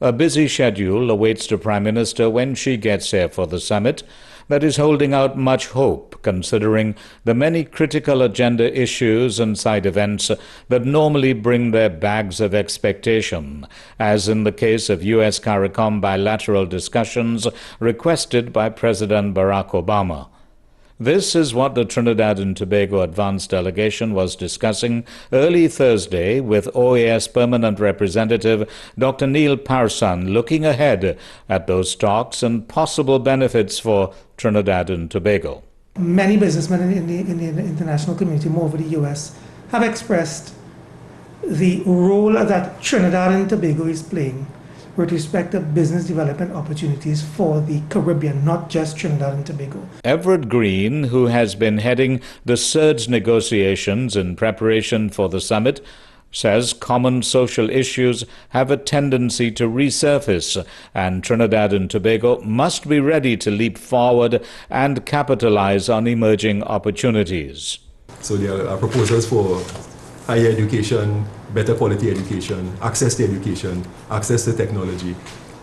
A busy schedule awaits the Prime Minister when she gets here for the summit that is holding out much hope, considering the many critical agenda issues and side events that normally bring their bags of expectation, as in the case of U.S. CARICOM bilateral discussions requested by President Barack Obama. This is what the Trinidad and Tobago Advanced Delegation was discussing early Thursday with OAS Permanent Representative Dr. Neil Parson, looking ahead at those talks and possible benefits for Trinidad and Tobago. Many businessmen in the international community, more over the U.S., have expressed the role that Trinidad and Tobago is playing with respect to business development opportunities for the Caribbean, not just Trinidad and Tobago. Everett Green, who has been heading the surge negotiations in preparation for the summit, says common social issues have a tendency to resurface, and Trinidad and Tobago must be ready to leap forward and capitalize on emerging opportunities. So there are proposals for higher education, better quality education, access to education, access to technology.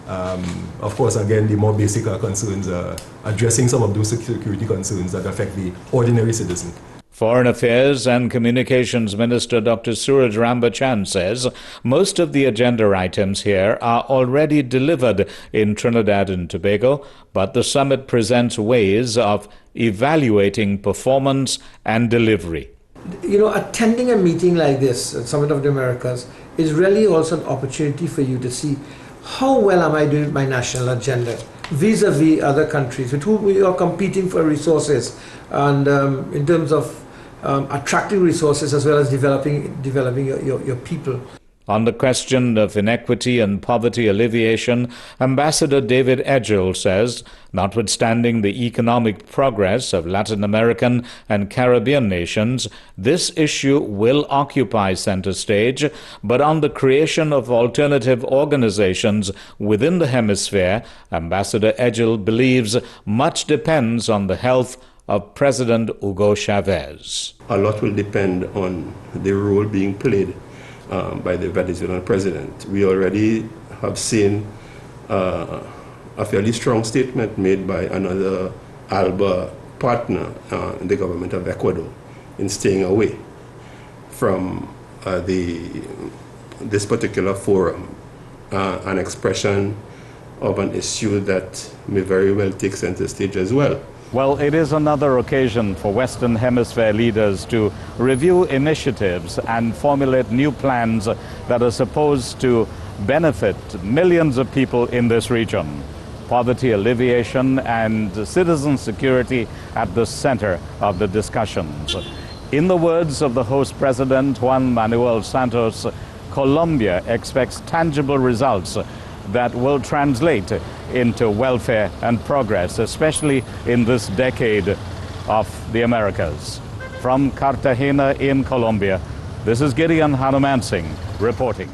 Of course, again, the more basic concerns are addressing some of those security concerns that affect the ordinary citizen. Foreign Affairs and Communications Minister Dr. Suraj Rambachan says most of the agenda items here are already delivered in Trinidad and Tobago, but the summit presents ways of evaluating performance and delivery. You know, attending a meeting like this, Summit of the Americas, is really also an opportunity for you to see how well am I doing with my national agenda vis-a-vis other countries with whom we are competing for resources, and in terms of attracting resources as well as developing your people. On the question of inequity and poverty alleviation, Ambassador David Edgell says, notwithstanding the economic progress of Latin American and Caribbean nations, this issue will occupy center stage, but on the creation of alternative organizations within the hemisphere, Ambassador Edgell believes much depends on the health of President Hugo Chavez. A lot will depend on the role being played by the Venezuelan president. We already have seen a fairly strong statement made by another ALBA partner in the government of Ecuador in staying away from this particular forum, an expression of an issue that may very well take center stage as well. Well, it is another occasion for Western Hemisphere leaders to review initiatives and formulate new plans that are supposed to benefit millions of people in this region. Poverty alleviation and citizen security at the center of the discussions. In the words of the host president, Juan Manuel Santos, Colombia expects tangible results that will translate into welfare and progress, especially in this decade of the Americas. From Cartagena in Colombia, this is Gideon Hanuman Singh reporting.